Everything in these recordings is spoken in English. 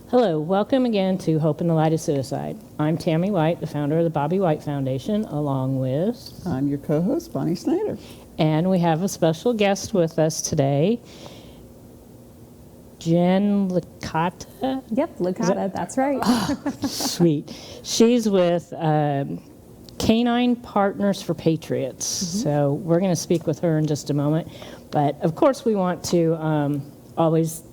Hello, welcome again to Hope in the Light of Suicide. I'm Tammy White, the founder of the Bobby White Foundation, along with... I'm your co-host, Bonnie Snyder. And we have a special guest with us today, Jenn Licata. Yep, Licata, that's right. Oh, sweet. She's with Canine Partners For Patriots. Mm-hmm. So we're going to speak with her in just a moment. But of course we want to always...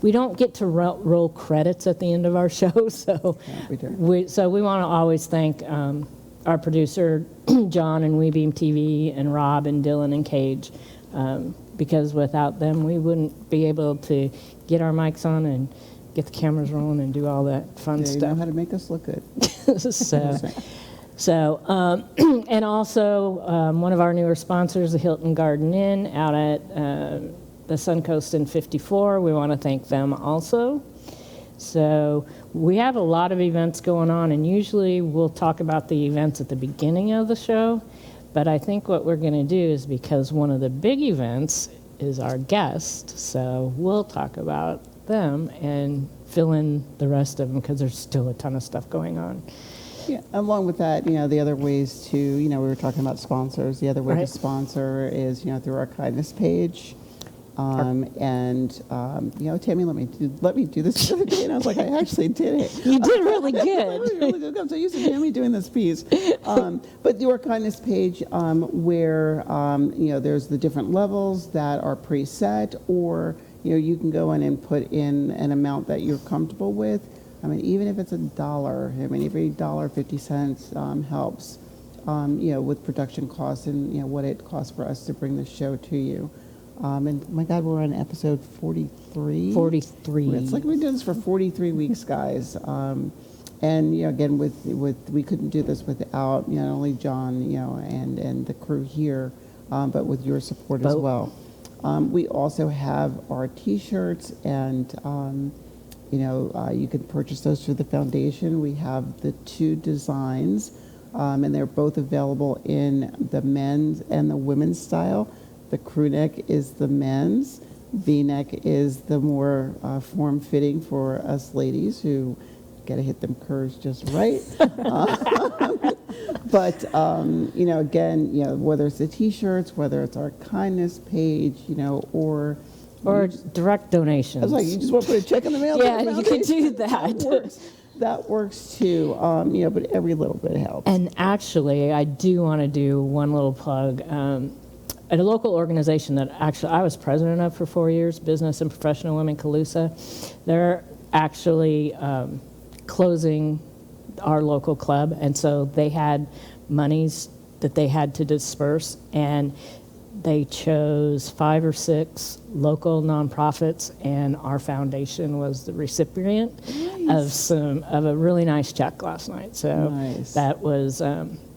We don't get to roll credits at the end of our show, so yeah, we want to always thank our producer, John and WeBeam TV, and Rob and Dylan and Cage, because without them we wouldn't be able to get our mics on and get the cameras rolling and do all that fun stuff. They know how to make us look good. And also one of our newer sponsors, the Hilton Garden Inn out at the Suncoast in 54. We want to thank them also. So we have a lot of events going on, and usually we'll talk about the events at the beginning of the show, but I think what we're going to do is, because one of the big events is our guest, so we'll talk about them and fill in the rest of them, because there's still a ton of stuff going on. Yeah, along with that, the other ways to, we were talking about sponsors. The other way right. to sponsor is, through our kindness page. Tammy, let me do this the other day, and I was like, I actually did it. You did really good. really good. I'm so used to Tammy doing this piece. But your kindness page, where there's the different levels that are preset, or you can go in and put in an amount that you're comfortable with. I mean, even if it's $1, every $1.50 helps. With production costs and what it costs for us to bring the show to you. And my God, we're on episode 43. 43. It's like we've done this for 43 weeks, guys. And again, with we couldn't do this without not only John, and the crew here, but with your support as well. We also have our T-shirts, and you can purchase those through the foundation. We have the 2 designs, and they're both available in the men's and the women's style. The crew neck is the men's. V-neck is the more form-fitting for us ladies who got to hit them curves just right. But, again, whether it's the T-shirts, whether it's our kindness page, or direct donations. I was like, you just want to put a check in the mail? Yeah, you could do that. That works too, but every little bit helps. And actually, I do want to do one little plug. At a local organization that actually I was president of for 4 years, Business and Professional Women Calusa, they're actually closing our local club, and so they had monies that they had to disperse, and they chose 5 or 6 local nonprofits, and our foundation was the recipient of a really nice check last night. So that was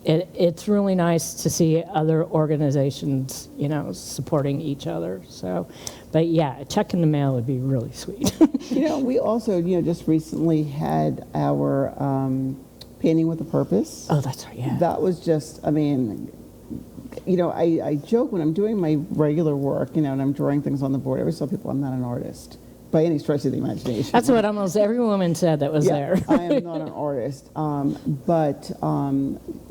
it's really nice to see other organizations supporting each other. So, but yeah, a check in the mail would be really sweet. We also just recently had our painting with a purpose. Oh, that's right. Yeah, that was just, I joke when I'm doing my regular work, and I'm drawing things on the board. I always tell people I'm not an artist by any stretch of the imagination. That's what almost every woman said that was there. I am not an artist. But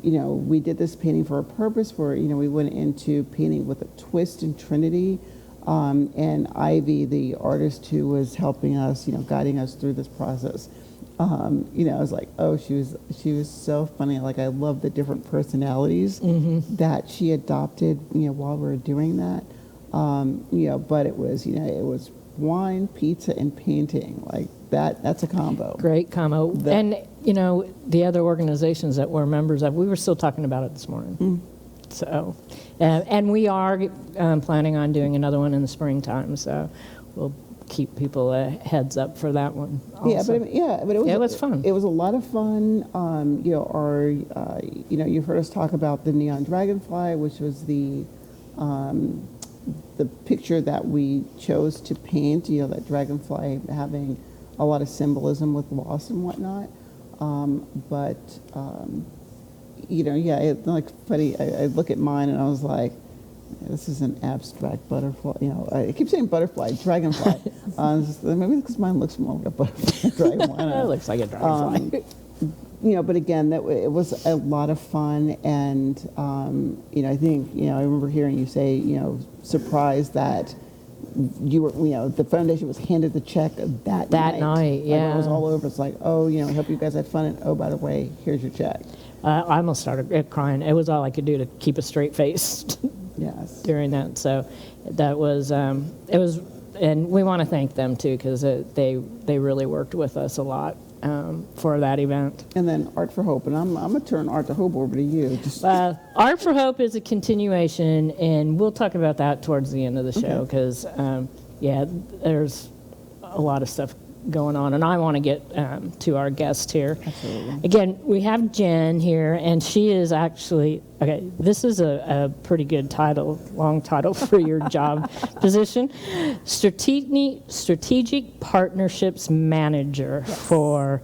we did this painting for a purpose where, we went into painting with a twist in Trinity. And Ivy, the artist who was helping us, guiding us through this process, I was like, oh, she was so funny. Like, I love the different personalities that she adopted, while we were doing that. But it was wine, pizza, and painting. Like that's a combo. Great combo. And the other organizations that we're members of, we were still talking about it this morning. So, and we are planning on doing another one in the springtime, so we'll keep people a heads up for that one also. But it was fun. It was a lot of fun. You've heard us talk about the neon dragonfly, which was the picture that we chose to paint, that dragonfly having a lot of symbolism with loss and whatnot. It's like funny. I look at mine and I was like, this is an abstract butterfly. I keep saying butterfly, dragonfly. Maybe because mine looks more like a butterfly, dragonfly. It looks like a dragonfly. But again, it was a lot of fun, and I think I remember hearing you say surprised that you were the foundation was handed the check that night. Yeah, like, it was all over. It's like, oh, I hope you guys had fun, and oh, by the way, here's your check. I almost started crying. It was all I could do to keep a straight face. Yes. During that, so that was it was, and we want to thank them too, because they really worked with us a lot for that event. And then Art for Hope, and I'm gonna turn Art to Hope over to you. Art for Hope is a continuation, and we'll talk about that towards the end of the show, because there's a lot of stuff going on, and I want to get to our guest here. Absolutely. Again, we have Jenn here, and she is actually, this is a pretty good title, long title for your job position. Strategic Partnerships Manager for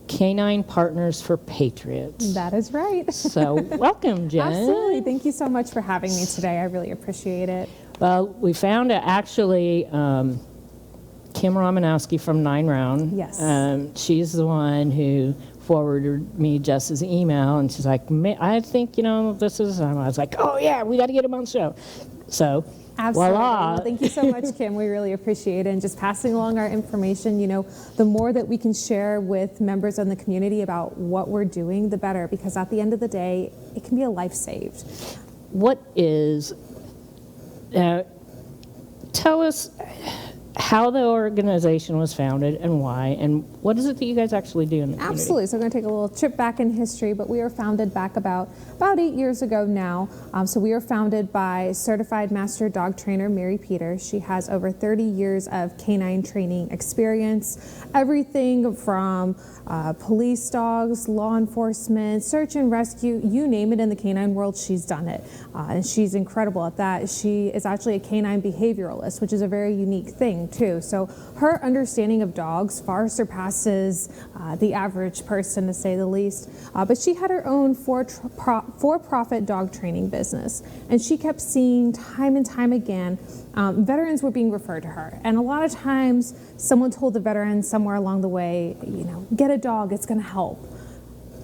Canine Partners for Patriots. That is right. So welcome, Jenn. Absolutely. Thank you so much for having me today. I really appreciate it. Well, we found actually Kim Romanowski from 9 Round. Yes. She's the one who forwarded me Jess's email, and she's like, I think, this is, and I was like, oh yeah, we got to get him on the show. So, Absolutely. voila. Well, thank you so much, Kim. We really appreciate it. And just passing along our information, the more that we can share with members in the community about what we're doing, the better, because at the end of the day, it can be a life saved. What is, tell us how the organization was founded and why, and what is it that you guys actually do in the community? Absolutely. So we're going to take a little trip back in history, but we were founded back about 8 years ago now. So we were founded by certified master dog trainer Mary Peters. She has over 30 years of canine training experience, everything from police dogs, law enforcement, search and rescue, you name it in the canine world, she's done it. And she's incredible at that. She is actually a canine behavioralist, which is a very unique thing too. So her understanding of dogs far surpasses the average person, to say the least. But she had her own for-profit dog training business, and she kept seeing time and time again veterans were being referred to her. And a lot of times someone told the veteran somewhere along the way, get a dog, it's going to help.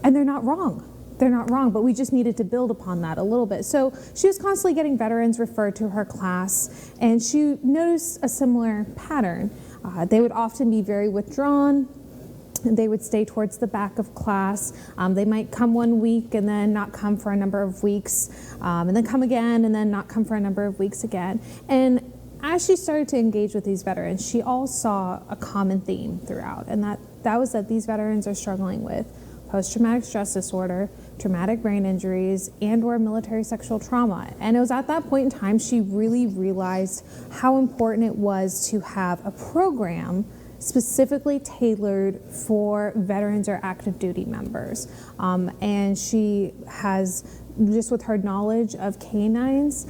And they're not wrong. They're not wrong, but we just needed to build upon that a little bit. So she was constantly getting veterans referred to her class, and she noticed a similar pattern. They would often be very withdrawn. They would stay towards the back of class. They might come 1 week and then not come for a number of weeks, and then come again and then not come for a number of weeks again. And as she started to engage with these veterans, she all saw a common theme throughout, and that was that these veterans are struggling with post-traumatic stress disorder, traumatic brain injuries, and/or military sexual trauma. And it was at that point in time she really realized how important it was to have a program specifically tailored for veterans or active duty members. And she has, just with her knowledge of canines,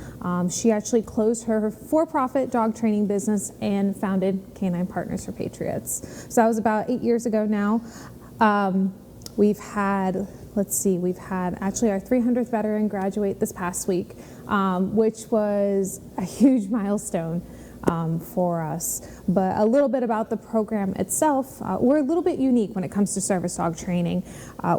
she actually closed her for-profit dog training business and founded Canine Partners for Patriots. So that was about 8 years ago now. We've had actually our 300th veteran graduate this past week, which was a huge milestone for us. But a little bit about the program itself. We're a little bit unique when it comes to service dog training.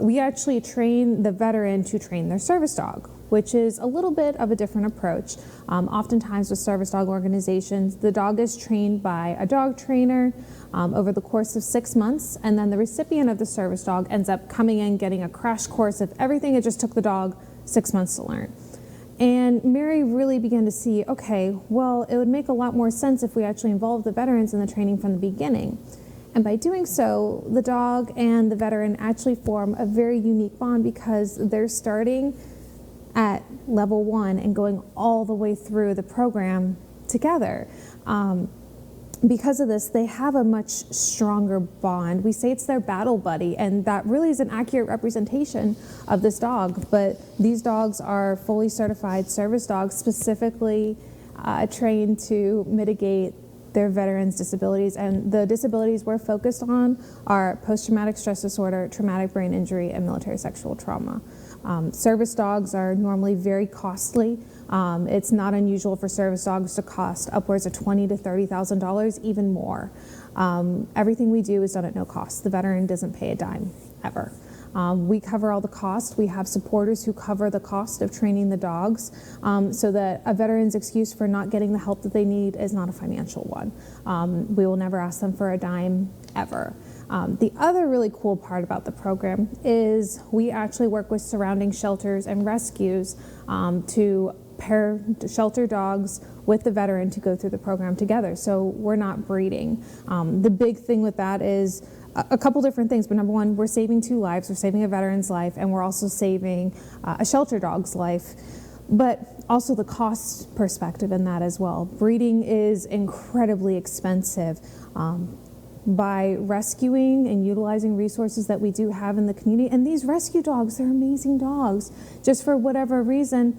We actually train the veteran to train their service dog, which is a little bit of a different approach. Oftentimes with service dog organizations, the dog is trained by a dog trainer over the course of 6 months, and then the recipient of the service dog ends up coming in, getting a crash course of everything it just took the dog 6 months to learn. And Mary really began to see, okay, well, it would make a lot more sense if we actually involved the veterans in the training from the beginning. And by doing so, the dog and the veteran actually form a very unique bond, because they're starting at level 1 and going all the way through the program together. Because of this, they have a much stronger bond. We say it's their battle buddy, and that really is an accurate representation of this dog. But these dogs are fully certified service dogs, specifically trained to mitigate their veterans' disabilities. And the disabilities we're focused on are post-traumatic stress disorder, traumatic brain injury, and military sexual trauma. Service dogs are normally very costly. It's not unusual for service dogs to cost upwards of $20,000 to $30,000, even more. Everything we do is done at no cost. The veteran doesn't pay a dime, ever. We cover all the cost. We have supporters who cover the cost of training the dogs, so that a veteran's excuse for not getting the help that they need is not a financial one. We will never ask them for a dime, ever. The other really cool part about the program is we actually work with surrounding shelters and rescues to pair shelter dogs with the veteran to go through the program together. So we're not breeding. The big thing with that is a couple different things, but number one, we're saving 2 lives. We're saving a veteran's life, and we're also saving a shelter dog's life, but also the cost perspective in that as well. Breeding is incredibly expensive. By rescuing and utilizing resources that we do have in the community, and these rescue dogs, they're amazing dogs. Just for whatever reason,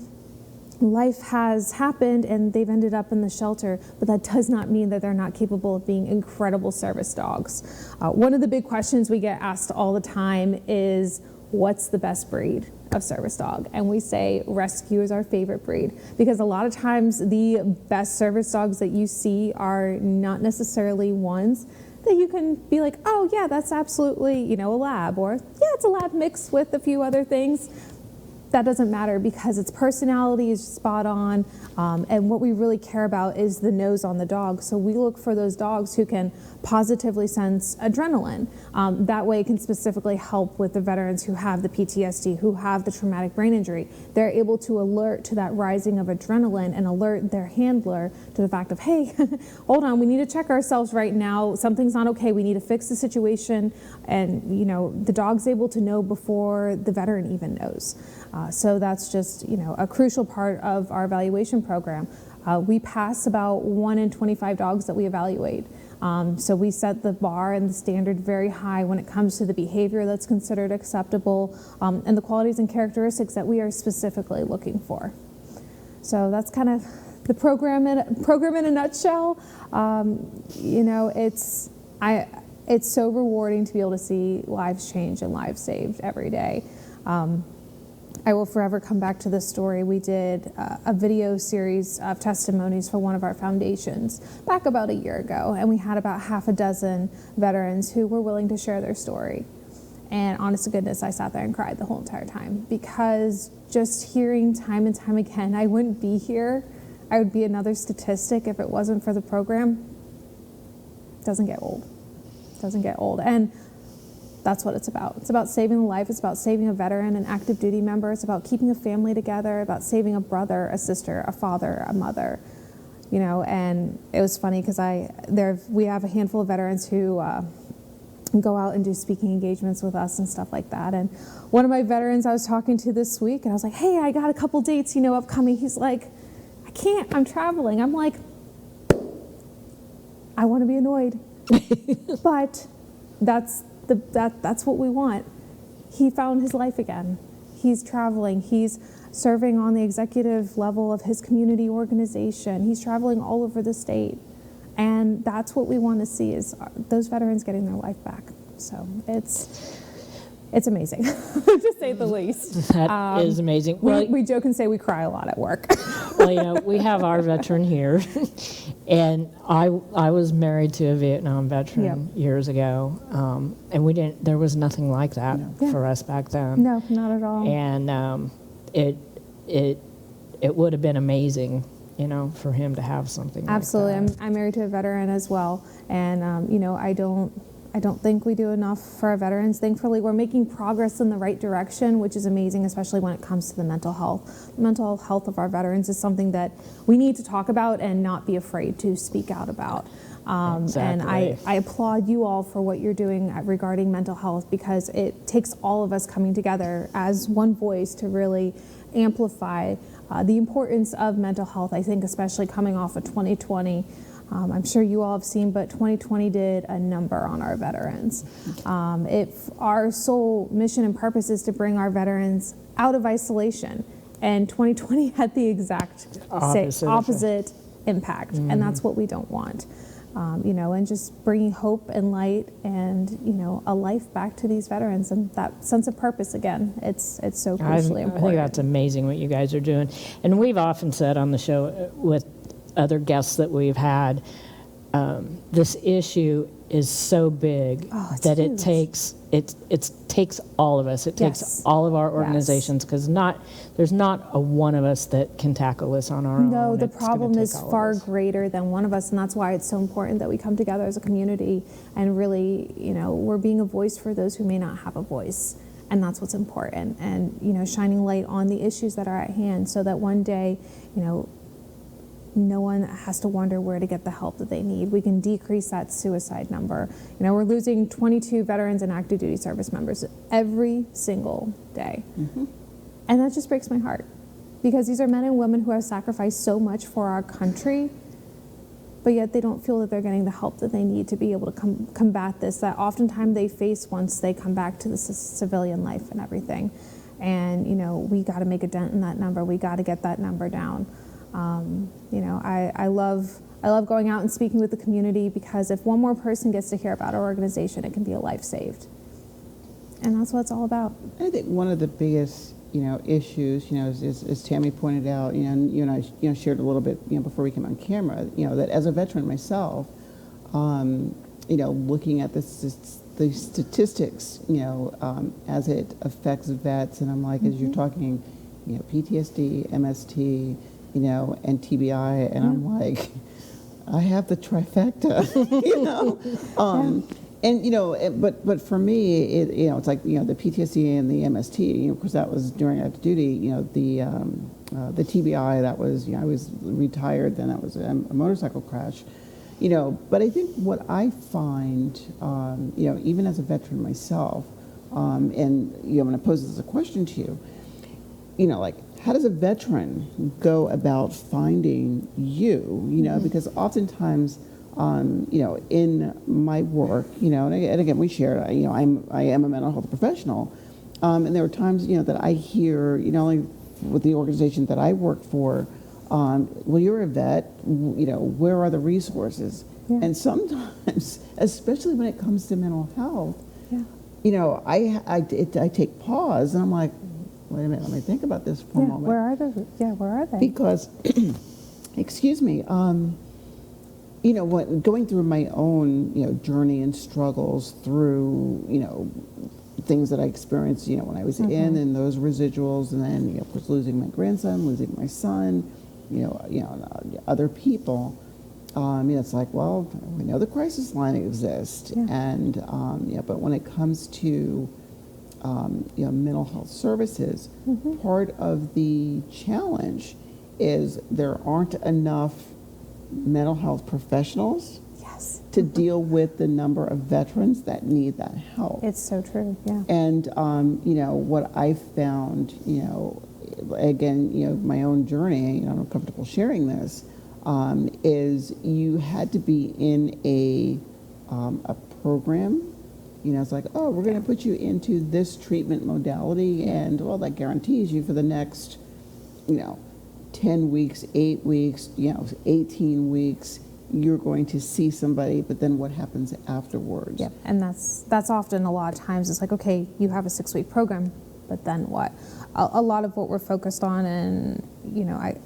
life has happened and they've ended up in the shelter, but that does not mean that they're not capable of being incredible service dogs. One of the big questions we get asked all the time is, what's the best breed of service dog? And we say rescue is our favorite breed, because a lot of times the best service dogs that you see are not necessarily ones that you can be like, oh yeah, that's absolutely, a lab, or yeah, it's a lab mixed with a few other things. That doesn't matter, because its personality is spot on, and what we really care about is the nose on the dog. So we look for those dogs who can positively sense adrenaline. That way it can specifically help with the veterans who have the PTSD, who have the traumatic brain injury. They're able to alert to that rising of adrenaline and alert their handler to the fact of, hey, hold on, we need to check ourselves right now. Something's not okay. We need to fix the situation. And, the dog's able to know before the veteran even knows. So that's just, a crucial part of our evaluation program. We pass about 1 in 25 dogs that we evaluate. So we set the bar and the standard very high when it comes to the behavior that's considered acceptable, and the qualities and characteristics that we are specifically looking for. So that's kind of the program in a nutshell. It's so rewarding to be able to see lives change and lives saved every day. I will forever come back to this story. We did a video series of testimonies for one of our foundations back about a year ago, and we had about half a dozen veterans who were willing to share their story. And honest to goodness, I sat there and cried the whole entire time, because just hearing time and time again, I wouldn't be here. I would be another statistic if it wasn't for the program. It doesn't get old. It doesn't get old. And that's what it's about. It's about saving a life. It's about saving a veteran, an active duty member. It's about keeping a family together, about saving a brother, a sister, a father, a mother. And it was funny because we have a handful of veterans who go out and do speaking engagements with us and stuff like that. And one of my veterans I was talking to this week, and I was like, hey, I got a couple dates, upcoming. He's like, I can't, I'm traveling. I'm like, I want to be annoyed, but that's what we want. He found his life again. He's traveling. He's serving on the executive level of his community organization. He's traveling all over the state. And that's what we want to see, is those veterans getting their life back. So it's amazing, to say the least. That is amazing. We joke and say we cry a lot at work. Well, we have our veteran here, and I was married to a Vietnam veteran years ago, and there was nothing like that for us back then. No, not at all. And it would have been amazing, for him to have something Absolutely. like that. I'm married to a veteran as well, and I don't think we do enough for our veterans. Thankfully, we're making progress in the right direction, which is amazing, especially when it comes to the mental health. The mental health of our veterans is something that we need to talk about and not be afraid to speak out about. Exactly. And I applaud you all for what you're doing regarding mental health, because it takes all of us coming together as one voice to really amplify the importance of mental health. I think especially coming off of 2020, I'm sure you all have seen, but 2020 did a number on our veterans. If our sole mission and purpose is to bring our veterans out of isolation, and 2020 had the exact opposite impact, and that's what we don't want. and just bringing hope and light and, a life back to these veterans and that sense of purpose again. It's so crucially important. I think that's amazing what you guys are doing. And we've often said on the show with other guests that we've had, this issue is so big that huge. it takes all of us. It takes Yes. all of our organizations because there's not a one of us that can tackle this on our own. No, the It's gonna problem take is all of far us. greater than one of us, and that's why it's so important that we come together as a community and really, we're being a voice for those who may not have a voice. And that's what's important. And, shining light on the issues that are at hand so that one day, no one has to wonder where to get the help that they need. We can decrease that suicide number. We're losing 22 veterans and active duty service members every single day. Mm-hmm. And that just breaks my heart because these are men and women who have sacrificed so much for our country, but yet they don't feel that they're getting the help that they need to be able to combat this, that oftentimes they face once they come back to the civilian life and everything. And, we got to make a dent in that number. We got to get that number down. I love going out and speaking with the community because if one more person gets to hear about our organization, it can be a life saved. And that's what it's all about. I think one of the biggest, issues, as Tammy pointed out, and you and I, shared a little bit, before we came on camera, that as a veteran myself, looking at the statistics, as it affects vets, and I'm like, as you're talking, PTSD, MST, and TBI, and I'm like, I have the trifecta, and but for me, it's like the PTSD and the MST, because that was during active duty, the TBI, that was I was retired, then that was a motorcycle crash, but I think what I find, even as a veteran myself, and I'm going to pose this as a question to you, like, how does a veteran go about finding you? Mm-hmm. Because oftentimes, in my work, and again, we share, I am a mental health professional. And there are times, that I hear, like with the organization that I work for, well, you're a vet, where are the resources? Yeah. And sometimes, especially when it comes to mental health, I take pause and I'm like, wait a minute, let me think about this for a moment. Where are they? Because, excuse me, going through my own, journey and struggles through, things that I experienced, when I was in, and those residuals, and then, of course, losing my grandson, losing my son, other people. It's like, well, we know the crisis line exists, and but when it comes to mental health services, part of the challenge is there aren't enough mental health professionals to deal with the number of veterans that need that help. It's so true, yeah. And, what I found, again, my own journey, I'm comfortable sharing this, is you had to be in a program. It's like, oh, we're going to put you into this treatment modality, and, well, that guarantees you for the next, 10 weeks, 8 weeks, 18 weeks, you're going to see somebody, but then what happens afterwards? Yeah, and that's often a lot of times, it's like, okay, you have a 6-week program, but then what? A lot of what we're focused on, and,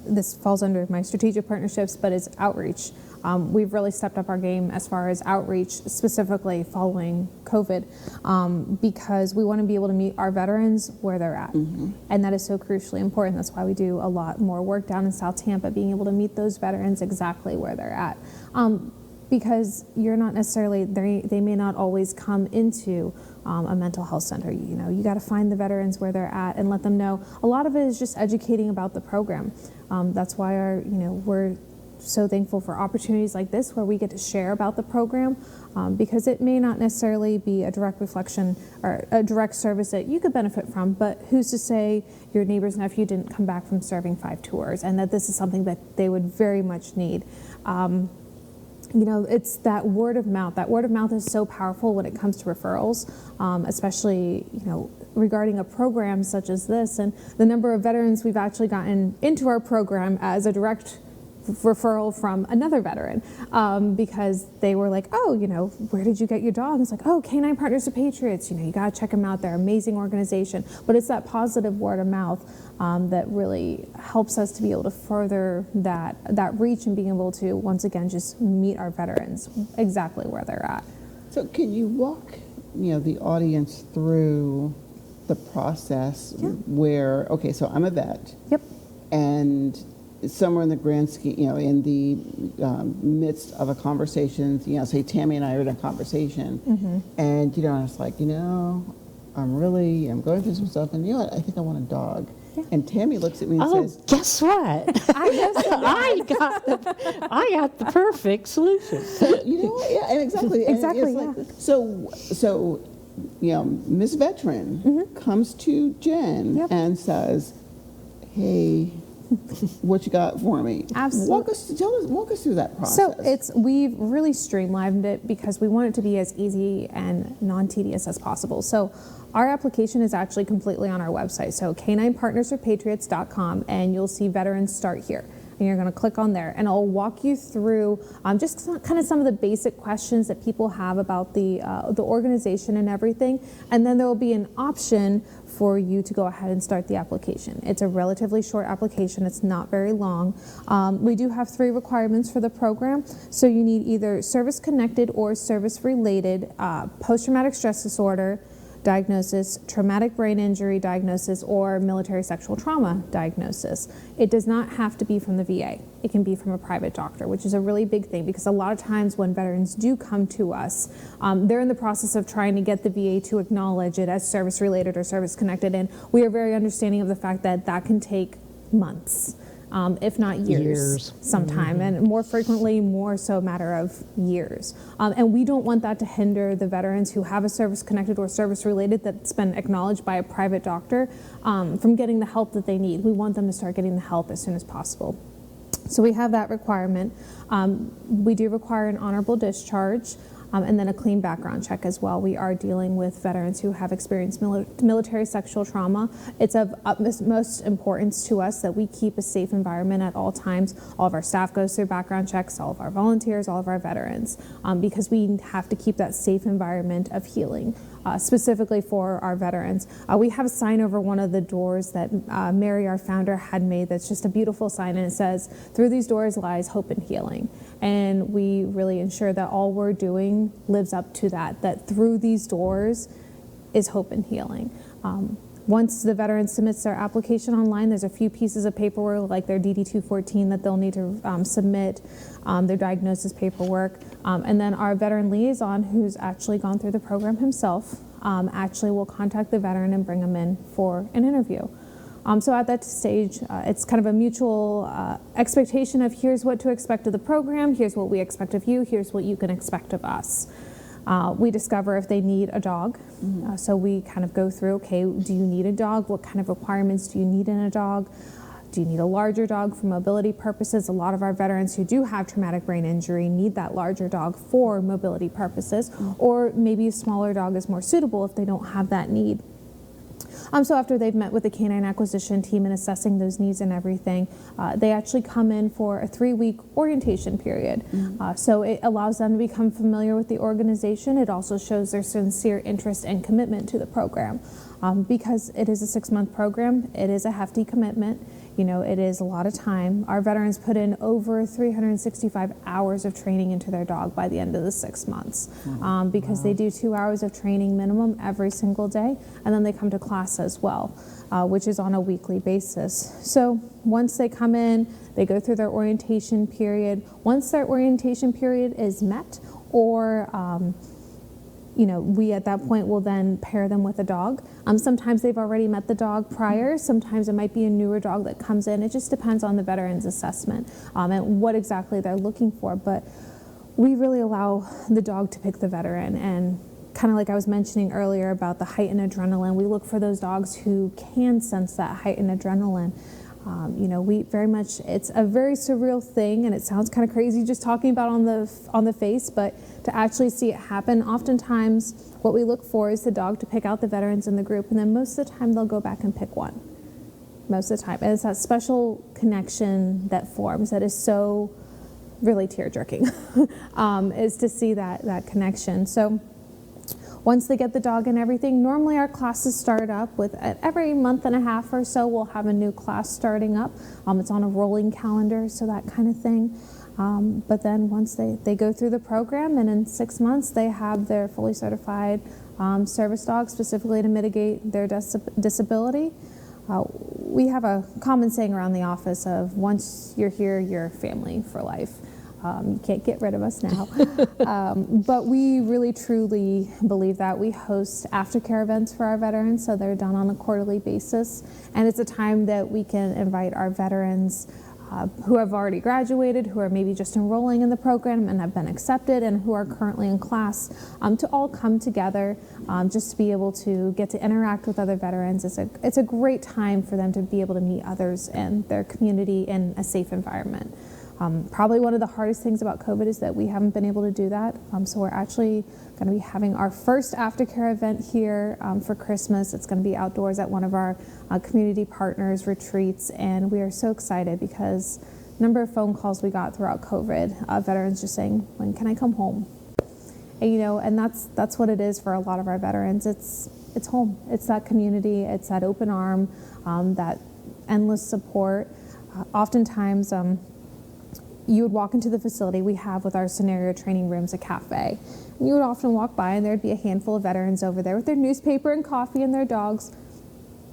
this falls under my strategic partnerships, but it's outreach. We've really stepped up our game as far as outreach, specifically following COVID, because we want to be able to meet our veterans where they're at. And that is so crucially important. That's why we do a lot more work down in South Tampa, being able to meet those veterans exactly where they're at. Because you're not necessarily, they may not always come into a mental health center. You got to find the veterans where they're at and let them know. A lot of it is just educating about the program. That's why we're so thankful for opportunities like this where we get to share about the program, because it may not necessarily be a direct reflection or a direct service that you could benefit from, but who's to say your neighbor's nephew didn't come back from serving 5 tours and that this is something that they would very much need. It's that word of mouth. That word of mouth is so powerful when it comes to referrals, especially, regarding a program such as this, and the number of veterans we've actually gotten into our program as a direct referral from another veteran because they were like, oh, where did you get your dog? It's like, oh, Canine Partners for Patriots. You got to check them out. They're an amazing organization. But it's that positive word of mouth that really helps us to be able to further that reach and being able to, once again, just meet our veterans exactly where they're at. So can you walk, the audience through the process where, okay, so I'm a vet. Yep. And somewhere in the grand scheme, in the midst of a conversation, say Tammy and I are in a conversation, and, I was like, I'm going through some stuff, and I think I want a dog. Yeah. And Tammy looks at me and says, guess what? I got the perfect solution. Yeah, and exactly. Exactly, and it's so Miss Veteran comes to Jenn and says, hey, what you got for me? Absolutely. Walk us through that process. So we've really streamlined it because we want it to be as easy and non-tedious as possible. So our application is actually completely on our website. So caninepartnersforpatriots.com, and you'll see Veterans Start Here. And you're going to click on there, and it'll walk you through just kind of some of the basic questions that people have about the organization and everything. And then there will be an option for you to go ahead and start the application. It's a relatively short application. It's not very long. We do have 3 requirements for the program. So you need either service-connected or service-related post-traumatic stress disorder diagnosis, traumatic brain injury diagnosis, or military sexual trauma diagnosis. It does not have to be from the VA. It can be from a private doctor, which is a really big thing because a lot of times when veterans do come to us, they're in the process of trying to get the VA to acknowledge it as service-related or service-connected, and we are very understanding of the fact that that can take months. If not years sometime, and more frequently, more so a matter of years. And we don't want that to hinder the veterans who have a service-connected or service-related that's been acknowledged by a private doctor from getting the help that they need. We want them to start getting the help as soon as possible. So we have that requirement. We do require an honorable discharge. And then a clean background check as well. We are dealing with veterans who have experienced military sexual trauma. It's of utmost importance to us that we keep a safe environment at all times. All of our staff goes through background checks, all of our volunteers, all of our veterans, because we have to keep that safe environment of healing. Specifically for our veterans. We have a sign over one of the doors that Mary, our founder, had made that's just a beautiful sign, and it says, "Through these doors lies hope and healing." And we really ensure that all we're doing lives up to that through these doors is hope and healing. Once the veteran submits their application online, there's a few pieces of paperwork like their DD-214 that they'll need to submit, their diagnosis paperwork, and then our veteran liaison, who's actually gone through the program himself, actually will contact the veteran and bring them in for an interview. So at that stage, it's kind of a mutual expectation of here's what to expect of the program, here's what we expect of you, here's what you can expect of us. We discover if they need a dog. So we kind of go through, okay, do you need a dog? What kind of requirements do you need in a dog? Do you need a larger dog for mobility purposes? A lot of our veterans who do have traumatic brain injury need that larger dog for mobility purposes, or maybe a smaller dog is more suitable if they don't have that need. So after they've met with the canine acquisition team and assessing those needs and everything, they actually come in for a 3-week orientation period. So it allows them to become familiar with the organization. It also shows their sincere interest and commitment to the program. Because it is a 6-month program, it is a hefty commitment. It is a lot of time. Our veterans put in over 365 hours of training into their dog by the end of the 6 months because they do 2 hours of training minimum every single day, and then they come to class as well, which is on a weekly basis. So once they come in, they go through their orientation period. Once their orientation period is met, or we at that point will then pair them with a dog. Sometimes they've already met the dog prior. Sometimes it might be a newer dog that comes in. It just depends on the veteran's assessment and what exactly they're looking for. But we really allow the dog to pick the veteran. And kind of like I was mentioning earlier about the heightened adrenaline, we look for those dogs who can sense that heightened adrenaline. We very much, it's a very surreal thing, and it sounds kind of crazy just talking about on the face, but to actually see it happen, oftentimes what we look for is the dog to pick out the veterans in the group, and then most of the time they'll go back and pick one. most of the time. And it's that special connection that forms that is so really tear-jerking, is to see that connection. So once they get the dog and everything, normally our classes start up with every month and a half or so, we'll have a new class starting up. It's on a rolling calendar, so that kind of thing. But then once they go through the program, and in 6 months, they have their fully certified service dog specifically to mitigate their disability. We have a common saying around the office of, once you're here, you're family for life. You can't get rid of us now. But we really truly believe that. We host aftercare events for our veterans, so they're done on a quarterly basis. And it's a time that we can invite our veterans who have already graduated, who are maybe just enrolling in the program and have been accepted, and who are currently in class, to all come together just to be able to get to interact with other veterans. It's a great time for them to be able to meet others in their community in a safe environment. Probably one of the hardest things about COVID is that we haven't been able to do that. So we're actually going to be having our first aftercare event here for Christmas. It's going to be outdoors at one of our community partners retreats, and we are so excited because the number of phone calls we got throughout COVID, veterans just saying, "When can I come home?" And, and that's what it is for a lot of our veterans. It's home. It's that community. It's that open arm, that endless support. Oftentimes, you would walk into the facility we have with our scenario training rooms, a cafe. And you would often walk by and there'd be a handful of veterans over there with their newspaper and coffee and their dogs.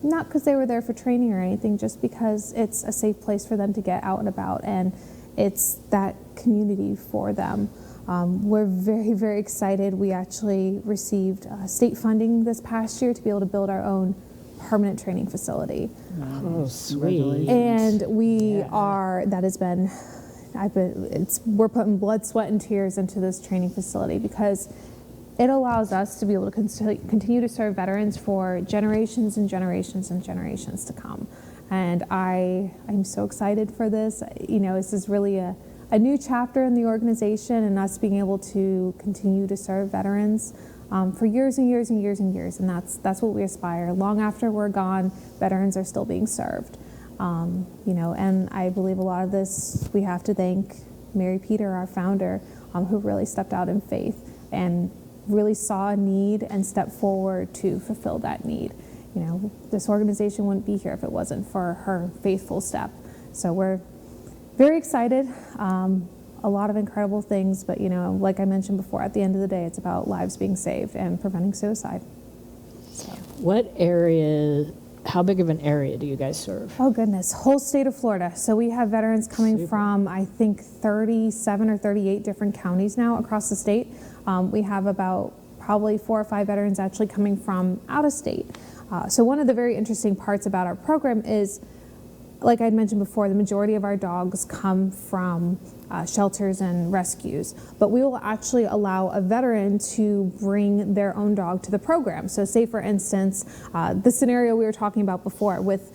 Not because they were there for training or anything, just because it's a safe place for them to get out and about, and it's that community for them. We're very, very excited. We actually received state funding this past year to be able to build our own permanent training facility. Oh, sweet. And we're putting blood, sweat, and tears into this training facility because it allows us to be able to continue to serve veterans for generations and generations and generations to come. And I'm so excited for this. This is really a new chapter in the organization, and us being able to continue to serve veterans for years and years and years and years. And that's what we aspire. Long after we're gone, veterans are still being served. And I believe a lot of this we have to thank Mary Peter, our founder, who really stepped out in faith and really saw a need and stepped forward to fulfill that need. This organization wouldn't be here if it wasn't for her faithful step. So we're very excited. A lot of incredible things, but like I mentioned before, at the end of the day, it's about lives being saved and preventing suicide. So. What area? How big of an area do you guys serve? Oh goodness, whole state of Florida. So we have veterans coming from, I think, 37 or 38 different counties now across the state. We have about probably 4 or 5 veterans actually coming from out of state. So one of the very interesting parts about our program is, like I'd mentioned before, the majority of our dogs come from shelters and rescues, but we will actually allow a veteran to bring their own dog to the program. So say, for instance, the scenario we were talking about before with,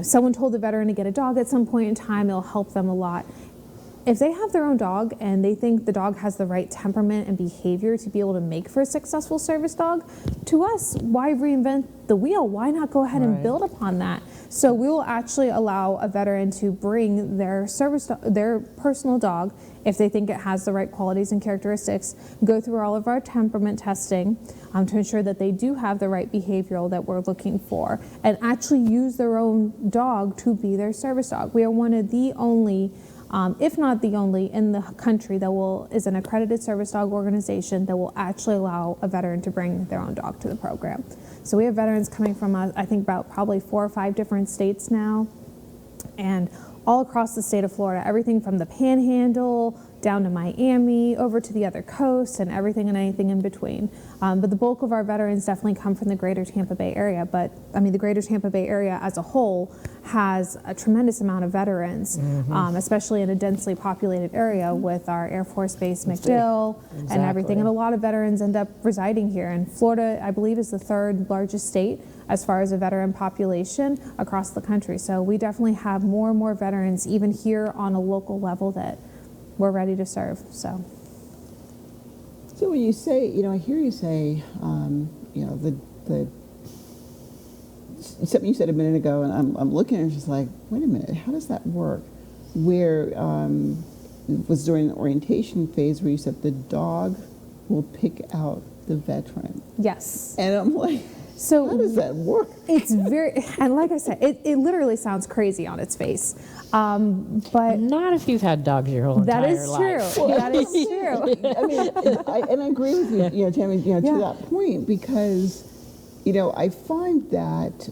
someone told the veteran to get a dog at some point in time, it'll help them a lot. If they have their own dog and they think the dog has the right temperament and behavior to be able to make for a successful service dog, to us, why reinvent the wheel? Why not go ahead and build upon that? So we will actually allow a veteran to bring their their personal dog, if they think it has the right qualities and characteristics, go through all of our temperament testing to ensure that they do have the right behavioral that we're looking for, and actually use their own dog to be their service dog. We are one of the only, if not the only, in the country that is an accredited service dog organization that will actually allow a veteran to bring their own dog to the program. So we have veterans coming from, I think, about probably 4 or 5 different states now, and all across the state of Florida, everything from the Panhandle down to Miami, over to the other coast, and everything and anything in between. But the bulk of our veterans definitely come from the greater Tampa Bay area. But the greater Tampa Bay area as a whole has a tremendous amount of veterans, especially in a densely populated area with our Air Force Base MacDill and everything. And a lot of veterans end up residing here. And Florida, I believe, is the 3rd largest state as far as a veteran population across the country. So we definitely have more and more veterans, even here on a local level, that we're ready to serve. So when you say, I hear you say, the something you said a minute ago, and I'm looking at it just like, wait a minute, how does that work? Where it was during the orientation phase where you said the dog will pick out the veteran. Yes. And I'm like, So how does that work? it's very, and like I said, it literally sounds crazy on its face. But Not if you've had dogs your whole that entire is life. true. That is true. I mean, and I agree with you, Tammy, to that point, because, I find that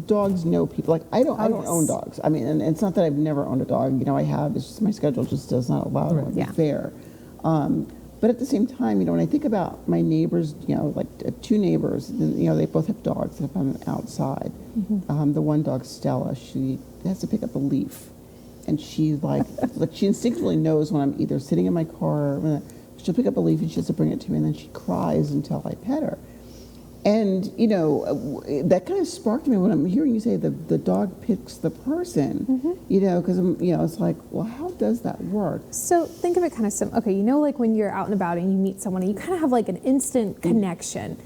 dogs know people. Like, I don't own dogs. I mean, and it's not that I've never owned a dog. I have. It's just my schedule just does not allow it to be fair. But at the same time, when I think about my neighbors, like two neighbors, they both have dogs if I'm outside. The one dog, Stella, she has to pick up a leaf. And she she instinctively knows when I'm either sitting in my car, she'll pick up a leaf and she has to bring it to me, and then she cries until I pet her. And, that kind of sparked me when I'm hearing you say the dog picks the person, because, it's like, well, how does that work? So think of it kind of simple. Okay, like when you're out and about and you meet someone and you kind of have like an instant connection.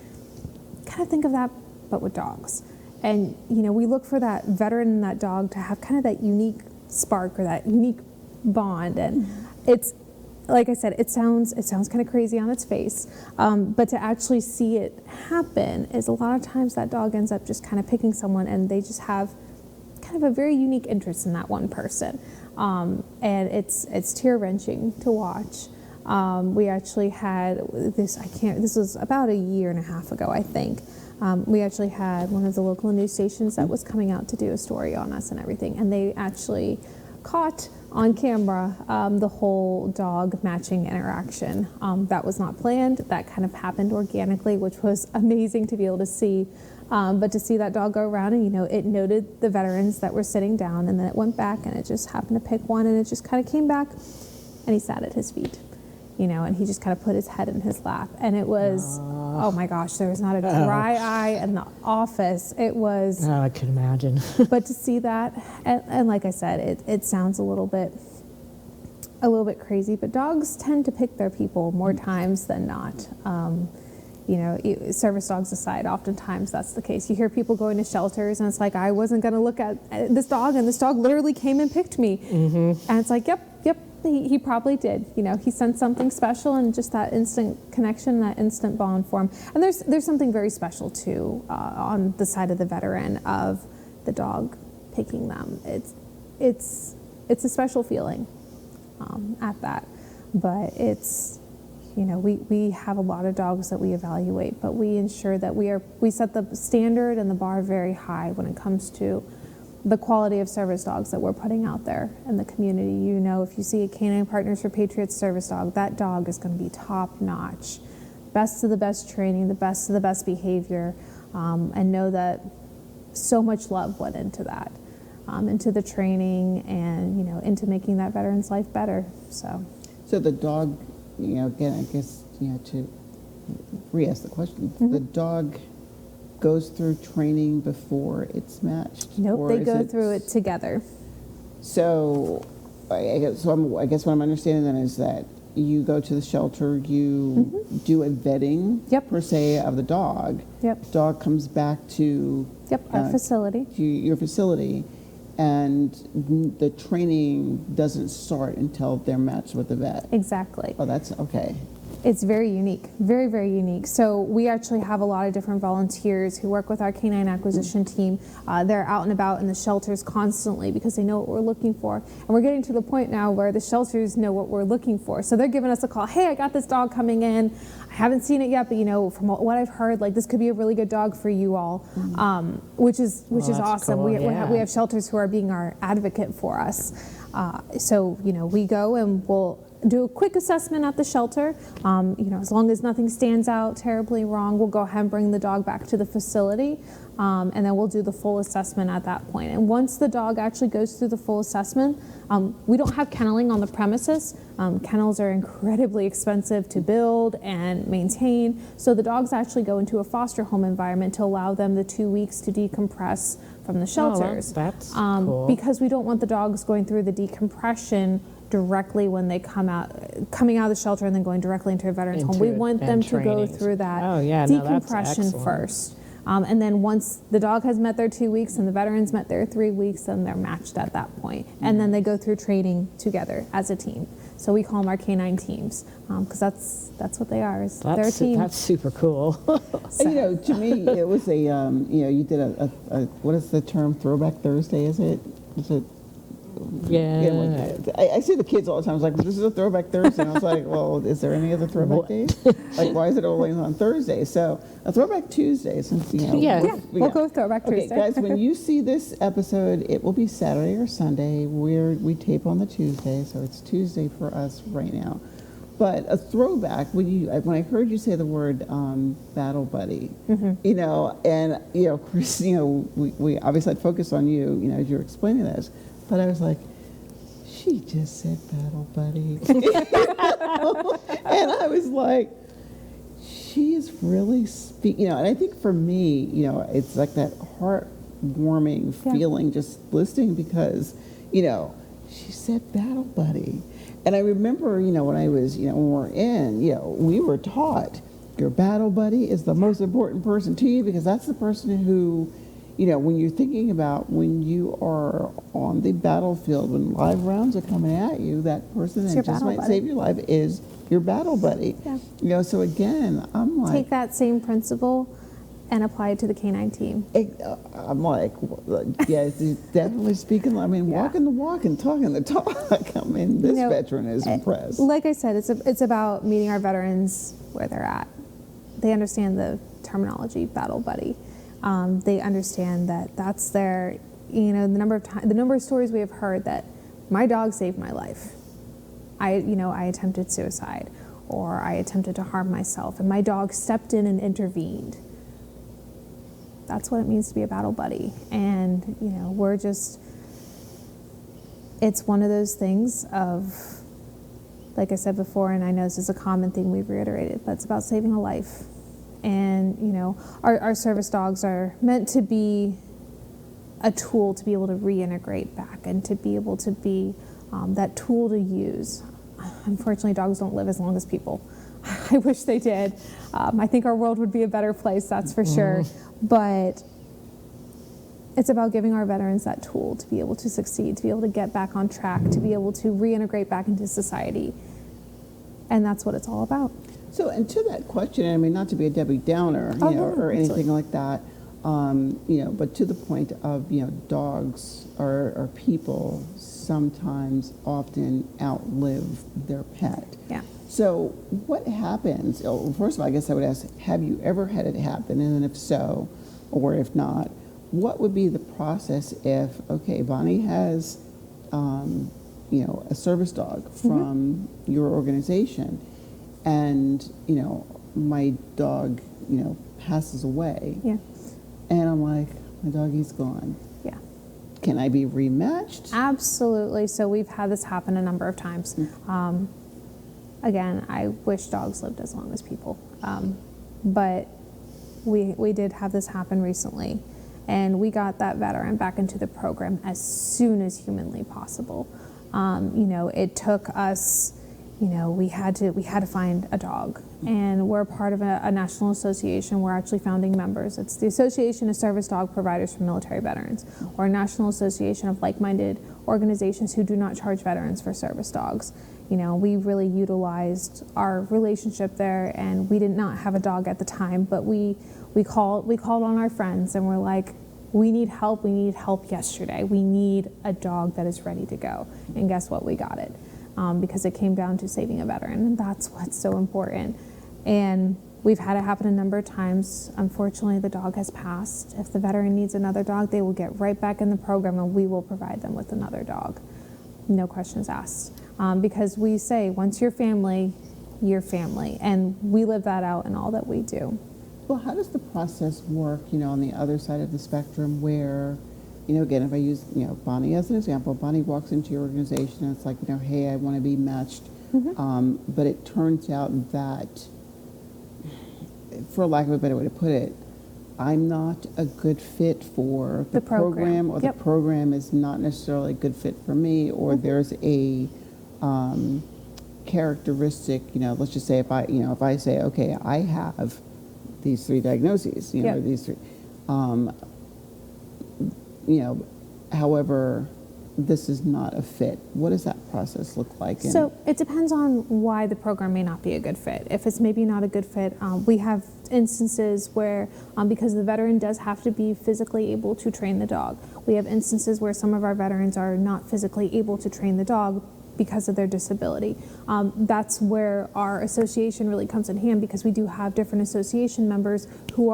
Kind of think of that, but with dogs. And, we look for that veteran and that dog to have kind of that unique spark or that unique bond. And it's, like I said, it sounds kind of crazy on its face, but to actually see it happen is a lot of times that dog ends up just kind of picking someone, and they just have kind of a very unique interest in that one person, and it's tear-wrenching to watch. We actually had this. This was about a year and a half ago, I think. We actually had one of the local news stations that was coming out to do a story on us and everything, and they actually caught on camera the whole dog matching interaction. That was not planned. That kind of happened organically, which was amazing to be able to see. But to see that dog go around and, it noted the veterans that were sitting down, and then it went back and it just happened to pick one, and it just kind of came back and he sat at his feet, and he just kind of put his head in his lap. And it was, oh my gosh, there was not a dry eye in the office. It was. Oh, I could imagine. But to see that, and like I said, it sounds a little bit crazy, but dogs tend to pick their people more times than not. Service dogs aside, oftentimes that's the case. You hear people going to shelters, and it's like, I wasn't going to look at this dog, and this dog literally came and picked me. And it's like, yep, he probably did. He sensed something special, and just that instant connection, that instant bond form. And there's something very special too on the side of the veteran of the dog picking them. It's a special feeling at that, but it's. We have a lot of dogs that we evaluate, but we ensure that we set the standard and the bar very high when it comes to the quality of service dogs that we're putting out there in the community. If you see a Canine Partners for Patriots service dog, that dog is going to be top notch, best of the best training, the best of the best behavior, and know that so much love went into that, into the training, and into making that veteran's life better. So the dog. Again, I guess, to re-ask the question, the dog goes through training before it's matched? Nope, they go through it together. So, I guess what I'm understanding then is that you go to the shelter, you do a vetting, per se, of the dog. Yep. Dog comes back to our facility. To your facility. And the training doesn't start until they're matched with the vet. Exactly. Oh, that's okay. It's very unique, very, very unique. So we actually have a lot of different volunteers who work with our canine acquisition team. They're out and about in the shelters constantly because they know what we're looking for. And we're getting to the point now where the shelters know what we're looking for. So they're giving us a call. Hey, I got this dog coming in. I haven't seen it yet, but from what I've heard, this could be a really good dog for you all, which is awesome. Cool. We have shelters who are being our advocate for us. So we go and we'll do a quick assessment at the shelter. As long as nothing stands out terribly wrong, we'll go ahead and bring the dog back to the facility, and then we'll do the full assessment at that point. And once the dog actually goes through the full assessment, we don't have kenneling on the premises. Kennels are incredibly expensive to build and maintain, so the dogs actually go into a foster home environment to allow them the 2 weeks to decompress from the shelters. That's cool. Because we don't want the dogs going through the decompression directly when they coming out of the shelter and then going directly into a veteran's home. We want them to go through that decompression first. And then once the dog has met their 2 weeks and the veterans met their 3 weeks, then they're matched at that point. And then they go through training together as a team. So we call them our canine teams, because that's what they are. They're a team. That's super cool. You know, to me, it was a, you know, you did a what is the term, Throwback Thursday, is it? Is it? Yeah. I see the kids all the time. I was like, this is a Throwback Thursday. And I was like, well, is there any other Throwback days? Like, why is it always on Thursday? So a Throwback Tuesday, since, you know. Yeah. We'll go with Throwback Okay, Tuesday. guys, when you see this episode, it will be Saturday or Sunday. We tape on the Tuesday, so it's Tuesday for us right now. But a throwback, when I heard you say the word battle buddy, you know, and, you know, Chris, you know, we obviously had focus on you, you know, as you were explaining this, but I was like, she just said battle buddy. And I was like, she is really speaking, you know, and I think for me, you know, it's like that heartwarming feeling just listening because, you know, she said battle buddy. And I remember, you know, when I was, you know, when we're in, you know, we were taught your battle buddy is the most important person to you because that's the person who, you know, when you're thinking about when you are on the battlefield, when live rounds are coming at you, that person that just might save your life is your battle buddy. Yeah. You know, so again, I'm like. Take that same principle and apply it to the canine team. I'm like, yeah, he's definitely speaking. I mean, walking the walk and talking the talk. I mean, this veteran is impressed. Like I said, it's about meeting our veterans where they're at. They understand the terminology, battle buddy. They understand that that's their, you know, the number of stories we have heard that my dog saved my life. I attempted suicide, or I attempted to harm myself, and my dog stepped in and intervened. That's what it means to be a battle buddy. And, you know, it's one of those things of, like I said before, and I know this is a common thing we've reiterated, but it's about saving a life. And, you know, our service dogs are meant to be a tool to be able to reintegrate back and to be able to be that tool to use. Unfortunately, dogs don't live as long as people. I wish they did. I think our world would be a better place, that's for sure. But it's about giving our veterans that tool to be able to succeed, to be able to get back on track, to be able to reintegrate back into society. And that's what it's all about. So, and to that question, I mean, not to be a Debbie Downer, you know, or anything like that, you know, but to the point of, you know, dogs or people sometimes often outlive their pet. Yeah. So what happens? Oh, first of all, I guess I would ask, have you ever had it happen? And then if so, or if not, what would be the process if, okay, Bonni has, you know, a service dog from your organization and, you know, my dog, you know, passes away. Yeah. And I'm like, my doggy's gone. Yeah. Can I be rematched? Absolutely. So we've had this happen a number of times. Again, I wish dogs lived as long as people. But we did have this happen recently. And we got that veteran back into the program as soon as humanly possible. You know, it took us, you know, we had to find a dog. And we're part of a national association. We're actually founding members. It's the Association of Service Dog Providers for Military Veterans, or a national association of like-minded organizations who do not charge veterans for service dogs. You know, we really utilized our relationship there, and we did not have a dog at the time, but we called on our friends, and we're like, we need help yesterday. We need a dog that is ready to go. And guess what? We got it. Because it came down to saving a veteran, and that's what's so important. And we've had it happen a number of times. Unfortunately, the dog has passed. If the veteran needs another dog, they will get right back in the program, and we will provide them with another dog. No questions asked. Because we say, once you're family, and we live that out in all that we do. Well, how does the process work, you know, on the other side of the spectrum where, you know, again, if I use, you know, Bonni as an example, Bonni walks into your organization and it's like, you know, hey, I want to be matched. But it turns out that, for lack of a better way to put it, I'm not a good fit for the program, or the program is not necessarily a good fit for me, or there's a characteristic, you know, let's just say if I say, okay, I have these 3 diagnoses, you know, these 3, um, however, this is not a fit. What does that process look like? So it depends on why the program may not be a good fit. If it's maybe not a good fit, we have instances where, because the veteran does have to be physically able to train the dog, we have instances where some of our veterans are not physically able to train the dog because of their disability. That's where our association really comes in hand, because we do have different association members who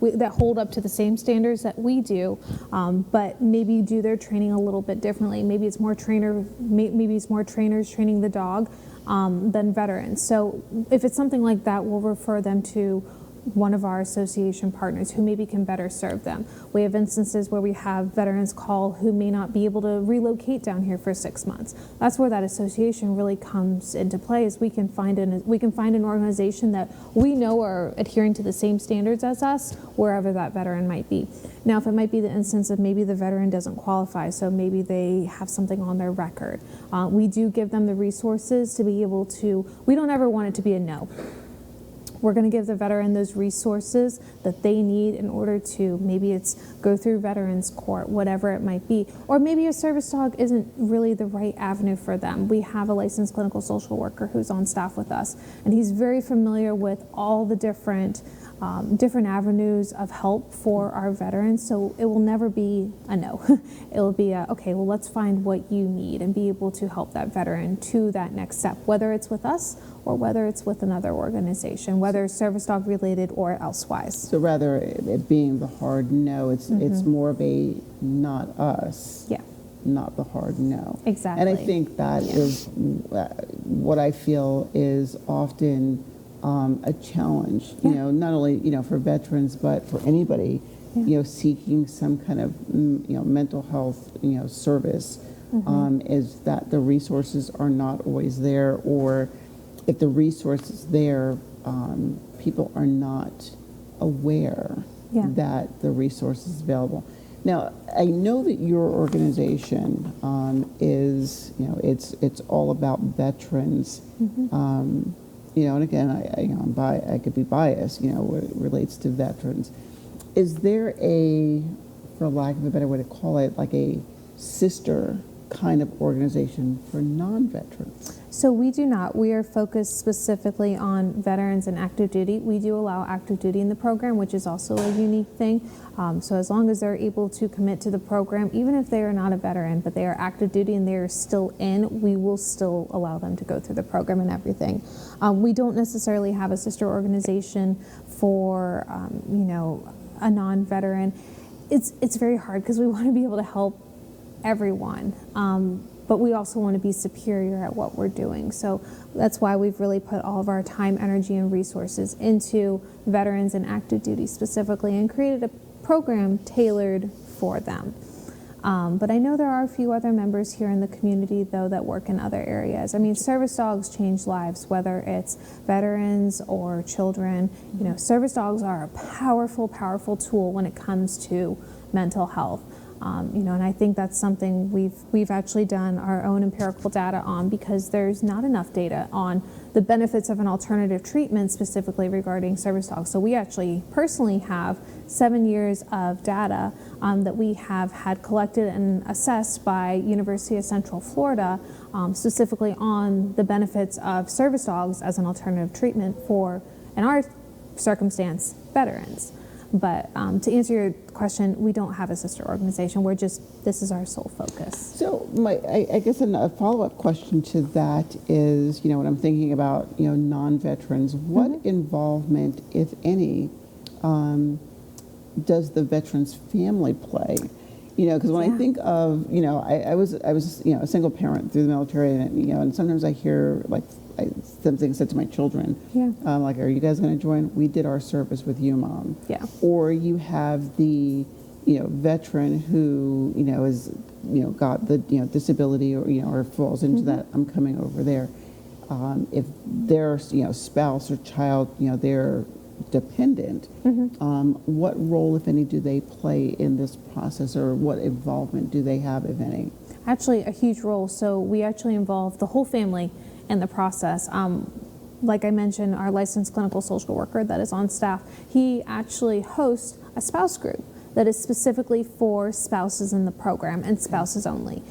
that hold up to the same standards that we do, but maybe do their training a little bit differently. Maybe it's more trainers training the dog than veterans. So if it's something like that, we'll refer them to one of our association partners who maybe can better serve them. We have instances where we have veterans call who may not be able to relocate down here for 6 months. That's where that association really comes into play, is we can find an organization that we know are adhering to the same standards as us wherever that veteran might be. Now, if it might be the instance of maybe the veteran doesn't qualify, so maybe they have something on their record, we do give them the resources to be able to, we don't ever want it to be a no. We're going to give the veteran those resources that they need in order to, maybe it's go through Veterans Court, whatever it might be. Or maybe a service dog isn't really the right avenue for them. We have a licensed clinical social worker who's on staff with us, and he's very familiar with all the different avenues of help for our veterans. So it will never be a no. It will be okay, well, let's find what you need and be able to help that veteran to that next step, whether it's with us or whether it's with another organization, whether it's service dog related or elsewise. So rather it being the hard no, it's more of a not us. Yeah. Not the hard no. Exactly. And I think that is what I feel is often a challenge, not only, for veterans, but for anybody, seeking some kind of, mental health, service, is that the resources are not always there, or if the resources there, people are not aware that the resource is available. Now, I know that your organization is, it's all about veterans. And again, I could be biased, when it relates to veterans. Is there for lack of a better way to call it, like a sister kind of organization for non-veterans? So we do not. We are focused specifically on veterans and active duty. We do allow active duty in the program, which is also a unique thing. So as long as they're able to commit to the program, even if they are not a veteran, but they are active duty and they are still in, we will still allow them to go through the program and everything. We don't necessarily have a sister organization for, a non-veteran. It's very hard because we want to be able to help everyone. But we also want to be superior at what we're doing. So that's why we've really put all of our time, energy, and resources into veterans and active duty specifically, and created a program tailored for them. But I know there are a few other members here in the community, though, that work in other areas. I mean, service dogs change lives, whether it's veterans or children. Service dogs are a powerful, powerful tool when it comes to mental health. And I think that's something we've actually done our own empirical data on, because there's not enough data on the benefits of an alternative treatment specifically regarding service dogs. So we actually personally have 7 years of data that we have had collected and assessed by University of Central Florida, specifically on the benefits of service dogs as an alternative treatment for, in our circumstance, veterans. But to answer your question, we don't have a sister organization. This is our sole focus. So I guess a follow-up question to that is, when I'm thinking about, non-veterans, what involvement, if any, does the veteran's family play? Because when I think of, I was a single parent through the military, and sometimes I hear something said to my children, like, are you guys going to join? We did our service with you, Mom. Yeah. Or you have the, veteran who, is, got the, disability, or falls into that, I'm coming over there. If their, spouse or child, they're dependent, what role, if any, do they play in this process, or what involvement do they have, if any? Actually, a huge role. So we actually involve the whole family in the process. like I mentioned, our licensed clinical social worker that is on staff, he actually hosts a spouse group that is specifically for spouses in the program and spouses only.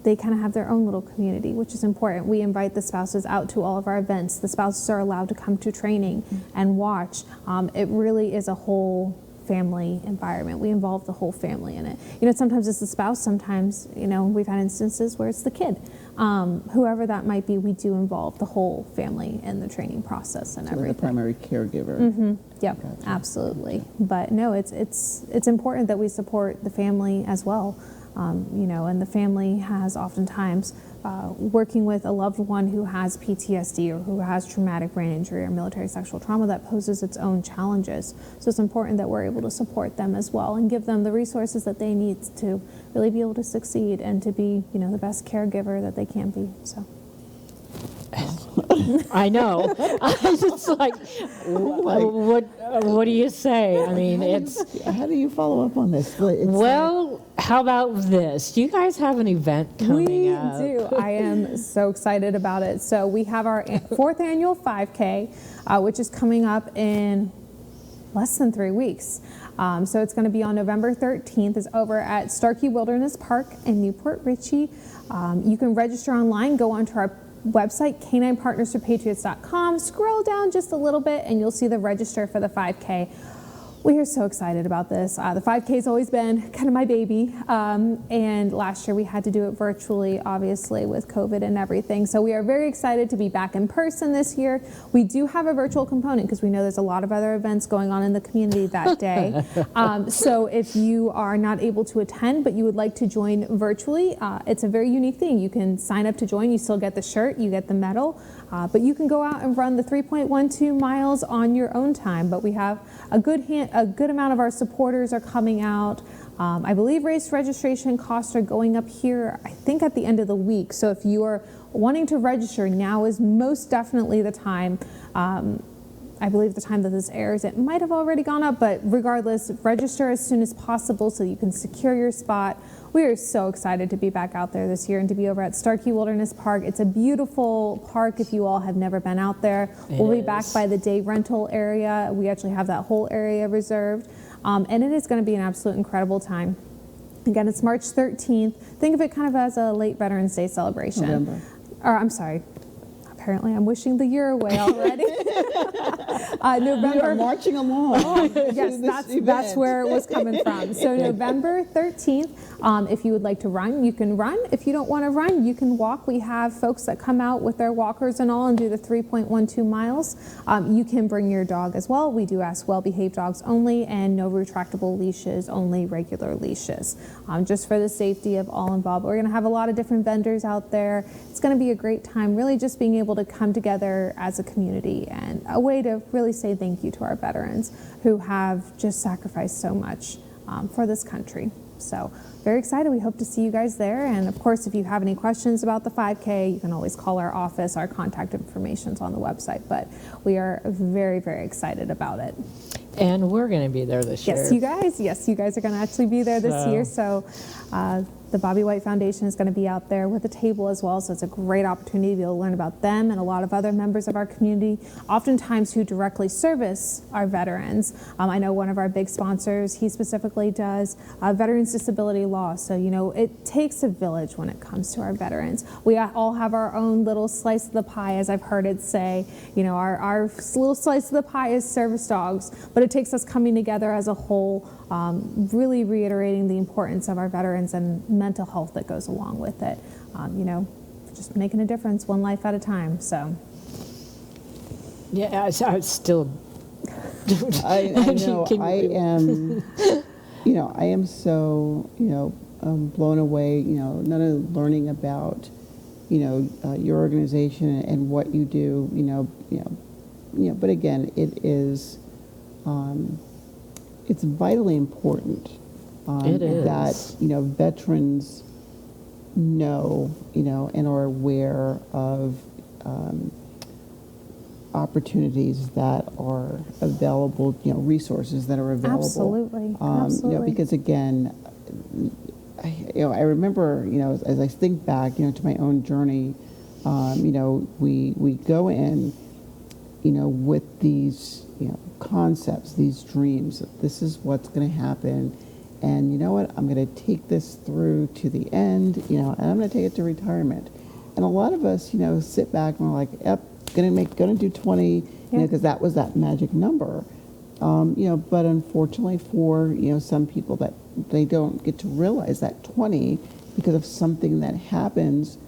They kind of have their own little community, which is important. We invite the spouses out to all of our events. The spouses are allowed to come to training and watch. It really is a whole family environment. We involve the whole family in it. You know, sometimes it's the spouse, sometimes, you know, we've had instances where it's the kid. Whoever that might be, we do involve the whole family in the training process and everything. The primary caregiver. Yep, gotcha. Absolutely. Gotcha. But no, it's important that we support the family as well. You know, and the family has oftentimes working with a loved one who has PTSD or who has traumatic brain injury or military sexual trauma that poses its own challenges. So it's important that we're able to support them as well and give them the resources that they need to really be able to succeed and to be, you know, the best caregiver that they can be. So. I know. It's like, what do you say? I mean, it's... How do you follow up on this? Well, how about this? Do you guys have an event coming up? We do. I am so excited about it. So we have our 4th annual 5K, which is coming up in less than 3 weeks. So it's going to be on November 13th. It's over at Starkey Wilderness Park in Newport Richey. You can register online, go onto our website, caninepartnersforpatriots.com. Scroll down just a little bit and you'll see the register for the 5K. We are so excited about this. The 5K has always been kind of my baby. And last year we had to do it virtually, obviously, with COVID and everything. So we are very excited to be back in person this year. We do have a virtual component because we know there's a lot of other events going on in the community that day. So if you are not able to attend, but you would like to join virtually, it's a very unique thing. You can sign up to join. You still get the shirt, you get the medal, but you can go out and run the 3.12 miles on your own time. But we have a good amount of our supporters are coming out. I believe race registration costs are going up here, I think, at the end of the week. So if you are wanting to register, now is most definitely the time. I believe the time that this airs, it might have already gone up, but regardless, register as soon as possible so you can secure your spot. We are so excited to be back out there this year and to be over at Starkey Wilderness Park. It's a beautiful park if you all have never been out there. We'll be back by the day rental area. We actually have that whole area reserved. And it is going to be an absolute incredible time. Again, it's March 13th. Think of it kind of as a late Veterans Day celebration. November. Or I'm sorry. Apparently, I'm wishing the year away already. November. We are marching along. Yes, that's where it was coming from. So November 13th, if you would like to run, you can run. If you don't want to run, you can walk. We have folks that come out with their walkers and all and do the 3.12 miles. You can bring your dog as well. We do ask well-behaved dogs only and no retractable leashes, only regular leashes, just for the safety of all involved. We're going to have a lot of different vendors out there. It's going to be a great time, really just being able to come together as a community and a way to really say thank you to our veterans who have just sacrificed so much for this country. So very excited. We hope to see you guys there. And of course, if you have any questions about the 5K, you can always call our office. Our contact information is on the website, but we are very, very excited about it. And we're going to be there this year. Yes, you guys are going to actually be there this year. So the Bobby White Foundation is going to be out there with a table as well. So it's a great opportunity to be able to learn about them and a lot of other members of our community, oftentimes who directly service our veterans. I know one of our big sponsors, he specifically does veterans disability law. So, you know, it takes a village when it comes to our veterans. We all have our own little slice of the pie, as I've heard it say. You know, our little slice of the pie is service dogs, but it takes us coming together as a whole, really reiterating the importance of our veterans and mental health that goes along with it. You know, just making a difference one life at a time. So, yeah, I still. I know. I am. You know, I am so blown away. You know, not only learning about your organization and what you do. But again, it is. It's vitally important it is. that veterans know and are aware of opportunities that are available, resources that are available. Absolutely. Absolutely. Because again, I remember as I think back to my own journey, we go in with these, concepts, these dreams, that this is what's going to happen. And you know what? I'm going to take this through to the end, and I'm going to take it to retirement. And a lot of us, sit back and we're like, yep, gonna do 20, because that was that magic number. But unfortunately for, some people, that they don't get to realize that 20 because of something that happens,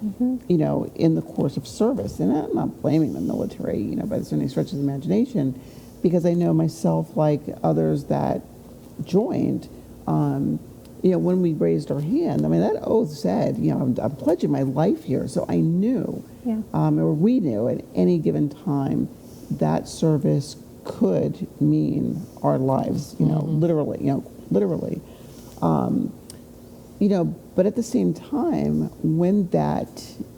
in the course of service. And I'm not blaming the military, by any stretch of the imagination, because I know myself, like others that joined, when we raised our hand, I mean, that oath said, I'm pledging my life here. So I knew, or we knew at any given time, that service could mean our lives, literally. But at the same time, when that,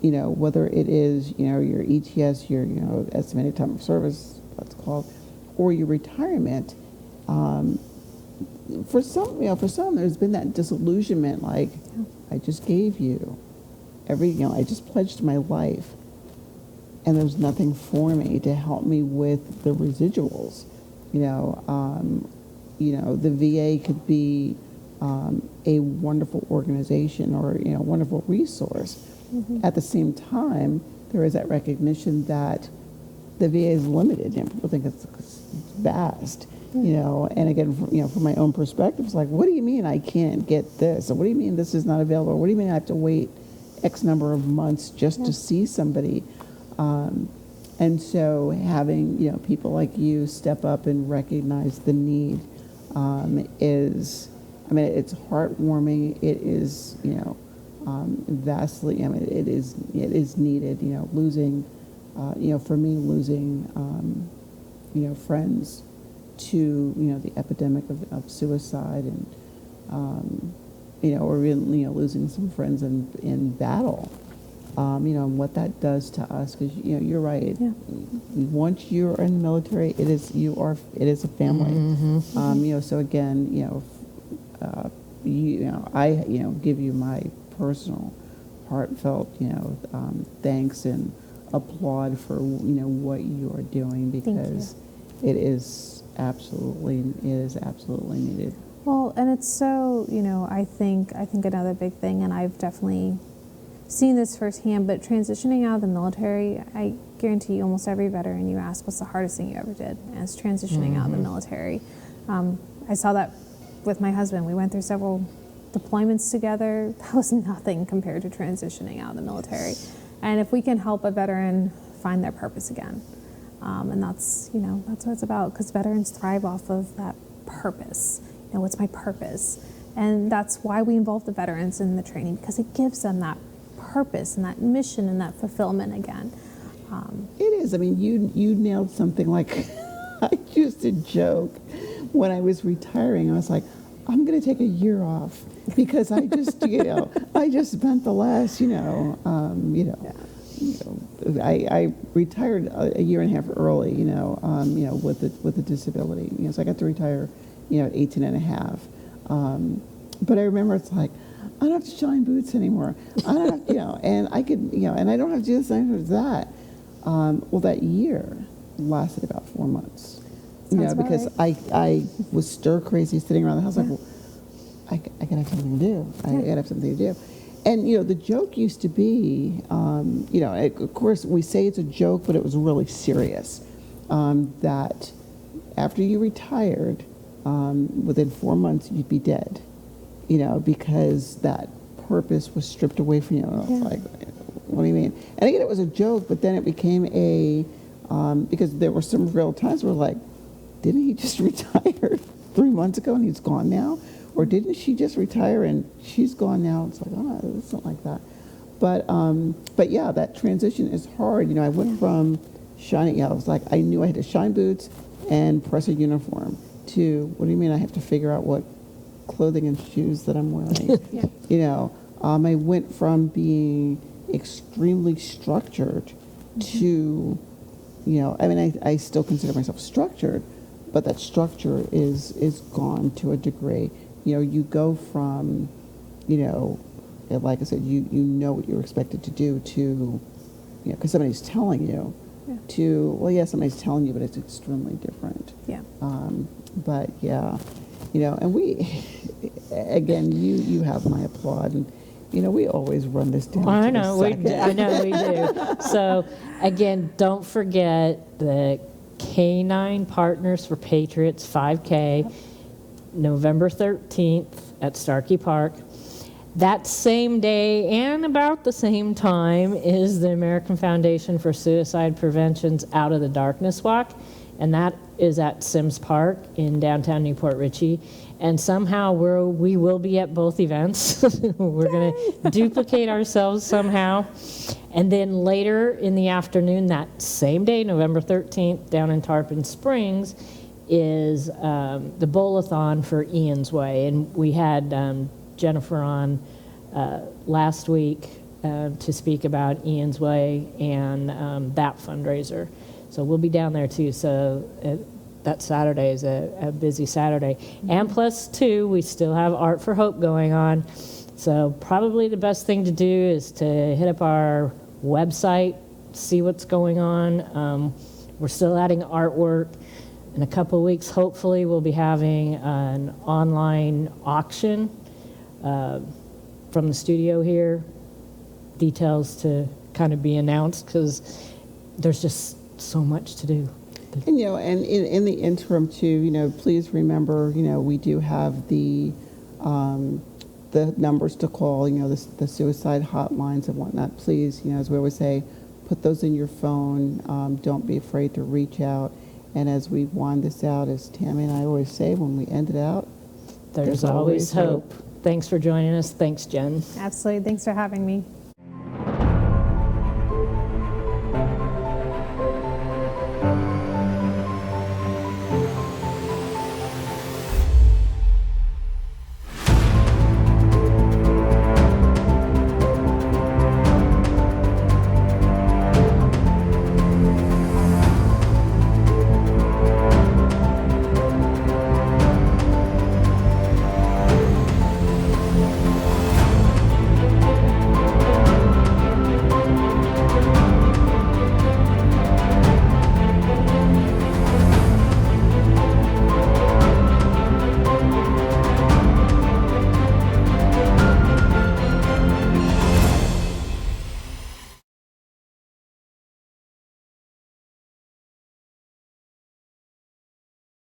whether it is, your ETS, your, estimated time of service, that's called, or your retirement, for some, there's been that disillusionment, like, I just gave you I just pledged my life, and there's nothing for me to help me with the residuals. The VA could be a wonderful organization or, wonderful resource. At the same time, there is that recognition that the VA is limited, and people think it's vast. And again, from my own perspective, it's like, what do you mean I can't get this? Or what do you mean this is not available? Or what do you mean I have to wait X number of months just to see somebody? And so having, people like you step up and recognize the need is, it's heartwarming. It is, vastly, it is needed, losing, for me, losing, friends to, the epidemic of suicide, and, or even, losing some friends in battle, and what that does to us, because, you're right. Once you're in the military, it is a family. So again, I, give you my personal heartfelt, thanks and applaud for, what you are doing, because it is absolutely needed. Well, and it's so, I think another big thing, and I've definitely seen this firsthand, but transitioning out of the military, I guarantee you almost every veteran you ask, what's the hardest thing you ever did? And it's transitioning out of the military. I saw that with my husband. We went through several deployments together. That was nothing compared to transitioning out of the military. And if we can help a veteran find their purpose again, and that's what it's about, because veterans thrive off of that purpose. What's my purpose? And that's why we involve the veterans in the training, because it gives them that purpose and that mission and that fulfillment again. It is. You nailed something. Like, I used to joke when I was retiring. I was like, I'm going to take a year off, because I just, I just spent the last, I retired a year and a half early, with a disability. So I got to retire, at 18 and a half. But I remember it's like, I don't have to shine boots anymore. I don't have, and I could, and I don't have to do this, I don't have to do that. Well, that year lasted about 4 months. Because right. I was stir crazy sitting around the house, like, well, I gotta have something to do. I gotta have something to do. And, the joke used to be, of course, we say it's a joke, but it was really serious, that after you retired, within 4 months, you'd be dead, because that purpose was stripped away from you. And I was like, what do you mean? And again, it was a joke, but then it became because there were some real times where, like, didn't he just retire 3 months ago and he's gone now? Or didn't she just retire and she's gone now? It's like, oh, it's not like that. But yeah, that transition is hard. I went from shining, I was like, I knew I had to shine boots and press a uniform, to, what do you mean I have to figure out what clothing and shoes that I'm wearing? I went from being extremely structured to, I still consider myself structured, but that structure is gone to a degree. You go from, like I said, you know what you're expected to do, to, because somebody's telling you, to, well, yeah, somebody's telling you, but it's extremely different. Yeah. But yeah, and we, again, you have my applaud, and we always run this down. I to the know we second. do. I know we do. So again, don't forget the K9 Partners for Patriots 5K, November 13th at Starkey Park. That same day and about the same time is the American Foundation for Suicide Prevention's Out of the Darkness Walk, and that is at Sims Park in downtown Newport Richey. And somehow we will be at both events. We're going to duplicate ourselves somehow. And then later in the afternoon, that same day, November 13th, down in Tarpon Springs, is the Bowl-a-thon for Ian's Way. And we had Jennifer on last week to speak about Ian's Way and that fundraiser. So we'll be down there too. So that Saturday is a busy Saturday. And plus two, we still have Art for Hope going on. So probably the best thing to do is to hit up our website, see what's going on. We're still adding artwork. In a couple of weeks, hopefully, we'll be having an online auction from the studio here. Details to kind of be announced because there's just so much to do. And and in the interim too, please remember, we do have the numbers to call, the suicide hotlines and whatnot. Please, as we always say, put those in your phone. Don't be afraid to reach out. And as we wind this out, as Tammy and I always say when we end it out, There's always hope. Thanks for joining us. Thanks, Jen. Absolutely. Thanks for having me.